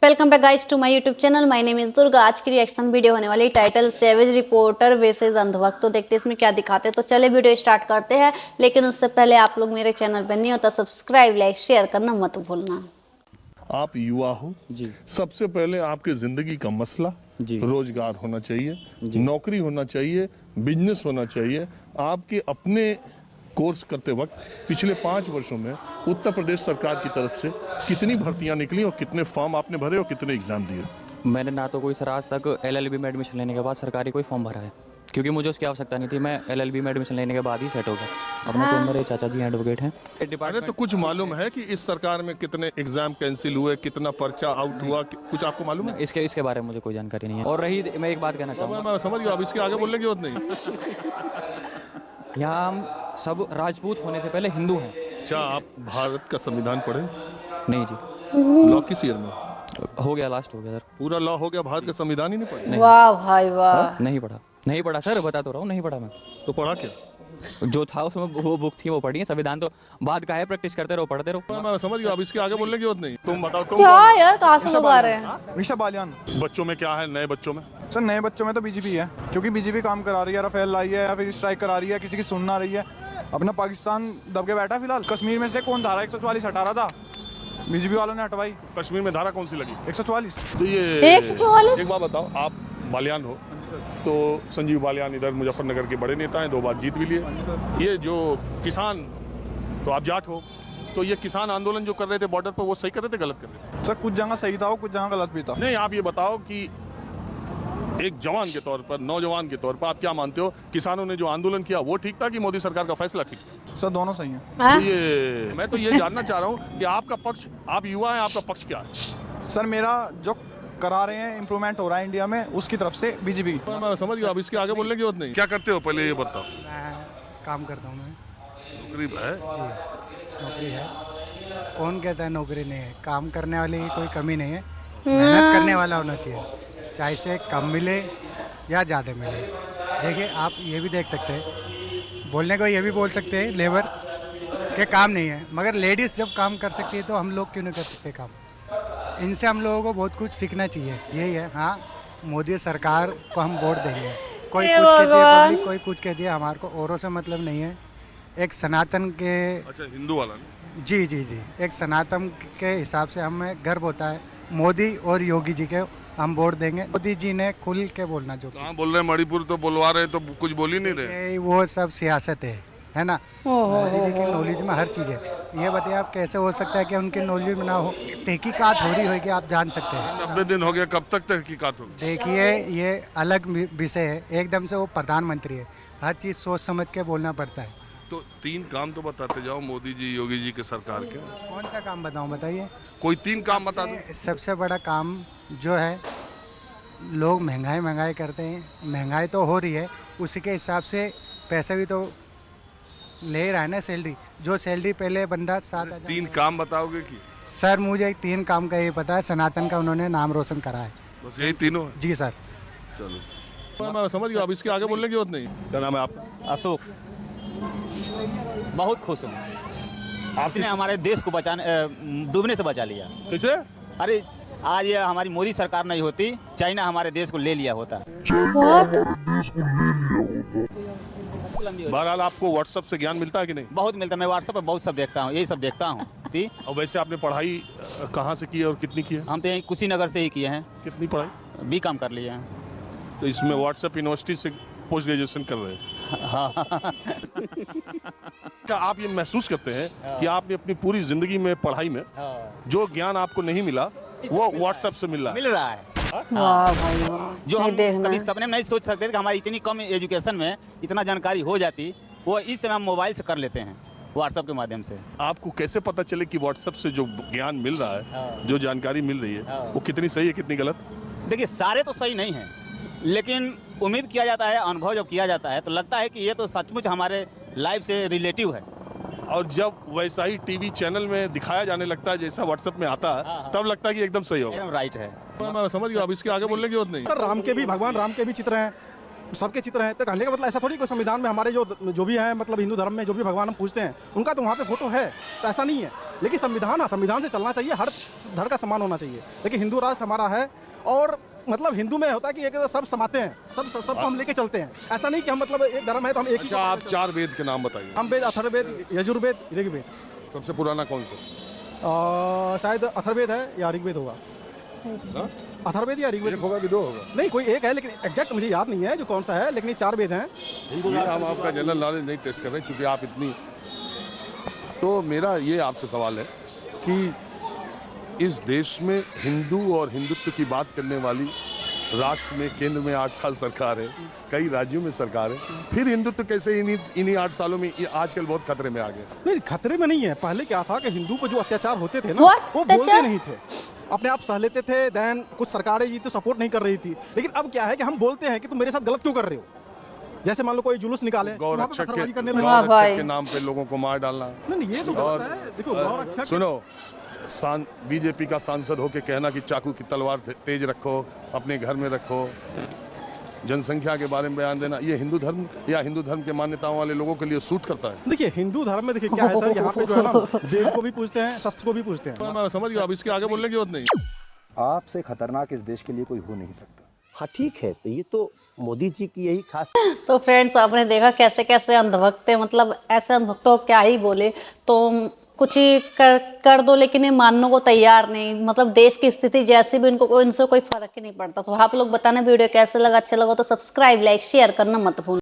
Welcome back guys to my YouTube channel. My name is Durga. आज की reaction video होने वाली टाइटल सैवेज रिपोर्टर वर्सेस अंधभक्त। तो देखते हैं इसमें क्या दिखाते हैं। तो चले वीडियो स्टार्ट करते हैं, लेकिन उससे पहले आप लोग मेरे चैनल पर नहीं हो तो सब्सक्राइब लाइक शेयर करना मत भूलना। आप युवा हो जी। सबसे पहले आपकी जिंदगी का मसला जी। रोजगार होना चाहिए, जी। नौकरी होना चाहिए, बिजनेस होना चाहिए। आपके अपने कोर्स करते वक्त पिछले 5 वर्षों में उत्तर प्रदेश सरकार की तरफ से कितनी भर्तियां निकली और कितने फॉर्म आपने भरे और कितने एग्जाम दिए? मैंने ना तो कोई सर आज तक एलएलबी में एडमिशन लेने के बाद सरकारी कोई फॉर्म भरा है, क्योंकि मुझे उसकी आवश्यकता नहीं थी। मैं एलएलबी में एडमिशन लेने के बाद ही सेट हो गया। अपने तो मेरे चाचा जी एडवोकेट हैं। अरे तो कुछ मालूम है कि इस सरकार में कितने एग्जाम कैंसिल हुए, कितना पर्चा आउट हुआ, कुछ आपको मालूम है? इसके बारे में मुझे कोई जानकारी नहीं है। और रही, मैं एक बात कहना चाहूँगा, मैं समझ गया, अब इसके आगे बोलने की जरूरत नहीं। यहाँ हम सब राजपूत होने से पहले हिंदू हैं। क्या आप भारत का संविधान पढ़े? नहीं जी। लॉ किस ईयर में हो गया, लास्ट हो गया सर। पूरा लॉ हो गया, भारत का संविधान ही नहीं पढ़े? वाह भाई वाह। नहीं पढ़ा सर, बता तो रहा हूँ, नहीं पढ़ा मैं। तो पढ़ा क्या? जो था उसमें वो बुक थी वो पढ़ी है। संविधान तो बाद का है, प्रैक्टिस करते रहो, पढ़ते रहो। मैं समझ गया, अब इसके आगे बोलने की जरूरत नहीं। तुम बताओ, तुम क्या कौन हो? यार, कहाँ से लोग आ रहे हैं? विशा बालियान। बच्चों में क्या है, नए बच्चों में? सर नए बच्चों में तो बीजेपी है, क्योंकि बीजेपी काम करा रही है, राफेल लाई है या फिर स्ट्राइक करा रही है, किसी की सुन ना रही है। अपना पाकिस्तान दब के बैठा फिलहाल। कश्मीर में से कौन धारा 144 हटा रहा था? बीजेपी वालों ने हटवाई। कश्मीर में धारा कौन सी लगी? 144। तो ये 144? एक बात बताओ, आप बालियान हो तो संजीव बालियान इधर मुजफ्फरनगर के बड़े नेता हैं, 2 बार जीत भी लिए। ये जो किसान, तो आप जाट हो, तो ये किसान आंदोलन जो कर रहे थे बॉर्डर पर, वो सही कर रहे थे गलत कर रहे थे? सर कुछ जगह सही था, कुछ जगह गलत भी था। नहीं, आप ये बताओ कि एक जवान के तौर पर, नौजवान के तौर पर आप क्या मानते हो, किसानों ने जो आंदोलन किया वो ठीक था कि मोदी सरकार का फैसला ठीक था? सर दोनों सही हैं। तो ये मैं तो ये जानना चाह रहा हूँ कि आपका पक्ष, आप युवा हैं, आपका पक्ष क्या है? सर मेरा जो करा रहे हैं, इम्प्रूवमेंट हो रहा है इंडिया में, उसकी तरफ से बीजेपी। मैं समझ गया, अब इसके आगे बोलने की जरूरत नहीं। क्या करते हो पहले ये बताओ? मैं काम करता हूँ। मैं नौकरी है? जी नौकरी है। कौन कहता है नौकरी नहीं है? काम करने वाले की कोई कमी नहीं है, मेहनत करने वाला होना चाहिए, चाहे से कम मिले या ज़्यादा मिले। देखिए आप ये भी देख सकते हैं, बोलने को ये भी बोल सकते हैं लेबर के काम नहीं है, मगर लेडीज़ जब काम कर सकती है तो हम लोग क्यों नहीं कर सकते काम? इनसे हम लोगों को बहुत कुछ सीखना चाहिए। यही है। हाँ, मोदी सरकार को हम वोट देंगे। कोई कुछ कहती है पब्लिक, कोई कुछ कहती है, हमारे को औरों से मतलब नहीं है। एक सनातन के, अच्छा, हिंदू वाला नहीं? जी जी जी, एक सनातन के हिसाब से हमें गर्व होता है। मोदी और योगी जी के हम वोट देंगे। मोदी जी ने खुल के बोलना जो कहाँ बोल रहे हैं? मणिपुर तो बुलवा रहे, तो कुछ बोल ही नहीं रहे। वो सब सियासत है ना। मोदी जी की नॉलेज में हर चीज़ है। ये बताइए आप कैसे हो सकता है कि उनकी नॉलेज में ना हो? तहकीकात हो रही होगी, आप जान सकते हैं। 90 दिन हो गया, कब तक तहकीकात होगी? देखिए ये अलग विषय है, एकदम से वो प्रधानमंत्री है, हर चीज़ सोच समझ के बोलना पड़ता है। तो 3 काम तो बताते जाओ मोदी जी, योगी जी के सरकार के। कौन सा काम बताऊं, बताइए। कोई 3 काम बता दो। सबसे बड़ा काम जो है, लोग महंगाई करते हैं, महंगाई तो हो रही है, उसी के हिसाब से पैसे भी तो ले रहा है ना। सैलरी, जो सैलरी पहले बंदा 7,000। 3 काम बताओगे कि? सर मुझे 3 काम का ये पता है, सनातन का उन्होंने नाम रोशन करा है। बस यही तीनों है? जी सर। चलो मैं समझ गया, अब इसके आगे बोलने की जरूरत नहीं। क्या नाम है आपका? अशोक। बहुत खुश हूँ, आपने हमारे देश को बचाने, डूबने से बचा लिया। कैसे? अरे आज ये हमारी मोदी सरकार नहीं होती, चाइना हमारे देश को ले लिया होता। बहरहाल आपको व्हाट्सएप से ज्ञान मिलता है कि नहीं? बहुत मिलता है, मैं व्हाट्सएप पर बहुत सब देखता हूँ, यही सब देखता हूँ। और वैसे आपने पढ़ाई कहाँ से की है और कितनी की है? हम तो यहीं कुशीनगर से ही किए हैं, कितनी पढ़ाई? बीकॉम कर लिए हैं। तो इसमें व्हाट्सएप यूनिवर्सिटी से पोस्ट ग्रेजुएशन कर रहे हैं? हाँ। क्या आप ये महसूस करते हैं कि आपने अपनी पूरी जिंदगी में पढ़ाई में जो ज्ञान आपको नहीं मिला वो व्हाट्सएप से मिल रहा है? मिल रहा है। वाह भाई वाह। जो नहीं हम देखना कभी है। सपने में नहीं सोच सकते थे कि हमारी इतनी कम एजुकेशन में इतना जानकारी हो जाती, वो इस समय हम मोबाइल से कर लेते हैं, व्हाट्सएप के माध्यम से। आपको कैसे पता चले कि व्हाट्सएप से जो ज्ञान मिल रहा है, जो जानकारी मिल रही है, वो कितनी सही है कितनी गलत? देखिए सारे तो सही नहीं हैं, लेकिन उम्मीद किया जाता है, अनुभव जब किया जाता है तो लगता है कि ये तो सचमुच हमारे लाइफ से रिलेटिव है। और जब वैसा ही टीवी चैनल में दिखाया जाने लगता है जैसा व्हाट्सएप में आता है, तब लगता है कि एकदम सही होगा। एकदम राइट है। मैं समझ गया, अब इसके आगे बोलने की जरूरत नहीं। सर राम के भी, भगवान राम के भी चित्र हैं, सबके चित्र हैं, तो कहने का मतलब ऐसा थोड़ी कोई संविधान में हमारे जो भी हैं, मतलब हिंदू धर्म में जो भी भगवान हम पूजते हैं उनका तो वहाँ पे फोटो है, तो ऐसा नहीं है। लेकिन संविधान से चलना चाहिए, हर धर्म का सम्मान होना चाहिए। लेकिन हिंदू राष्ट्र हमारा है, और मतलब हिंदू में होता है कि एक सब समाते हैं, सबको हम लेके चलते हैं। ऐसा नहीं कि हम मतलब एक धर्म है तो हम एक ही। अच्छा, आप 4 वेद के नाम बताइए। हम वेद, अथर्ववेद, यजुर्वेद, ऋग्वेद। सबसे पुराना कौन सा? शायद अथर्ववेद है या ऋग्वेद होगा। अथर्ववेद या ऋग्वेद एक होगा कि 2 होगा? नहीं, कोई एक है, लेकिन एग्जैक्ट मुझे याद नहीं है जो कौन सा है, लेकिन ये 4 वेद हैं। ये हम आपका जनरल नॉलेज नहीं टेस्ट कर रहे, क्योंकि आप इतनी। तो मेरा ये आपसे सवाल है कि इस देश में हिंदू और हिंदुत्व की बात करने वाली राष्ट्र में, केंद्र में 8 साल सरकार है, कई राज्यों में सरकार है, फिर हिंदुत्व कैसे इन्हीं 8 सालों में आजकल बहुत खतरे में आ गए? नहीं, खतरे में नहीं है। पहले क्या था कि हिंदू पर जो अत्याचार होते थे ना, What? वो बोलते अत्याचार? नहीं थे, अपने आप सह लेते थे। देन कुछ सरकारें ये तो सपोर्ट नहीं कर रही थी। लेकिन अब क्या है कि हम बोलते हैं कि तुम मेरे साथ गलत क्यों कर रहे हो। जैसे मान लो कोई जुलूस निकाले, गौरक्षक पत्थरबाजी करने लगे। वाह भाई। के नाम पे लोगों को मार डालना। नहीं, ये तो और गलत है। देखो, गौरक्षक सुनो, बीजेपी का सांसद होके कहना कि चाकू की तलवार तेज रखो, अपने घर में रखो, जनसंख्या के बारे में बयान देना, ये हिंदू धर्म या हिंदू धर्म के मान्यताओं वाले लोगों के लिए सूट करता है? देखिए, हिंदू धर्म में देखिए क्या है सर, यहाँ पे जो है ना, देव को भी पूजते हैं, शस्त्र को भी पूजते हैं। मैं समझ गया, अब इसके आगे बोलने की जरूरत नहीं। आपसे खतरनाक इस देश के लिए कोई हो नहीं सकता। हाँ ठीक है, तो ये तो मोदी जी की यही खास। तो फ्रेंड्स, आपने देखा कैसे कैसे अंधभक्त है, मतलब ऐसे अंधभक्तों को क्या ही बोले, तो कुछ ही कर दो, लेकिन ये मानने को तैयार नहीं। मतलब देश की स्थिति जैसी भी, इनको इनसे कोई फर्क ही नहीं पड़ता। तो आप लोग बताना वीडियो कैसे लगा, अच्छा लगा तो सब्सक्राइब, लाइक, शेयर करना मत भूलना।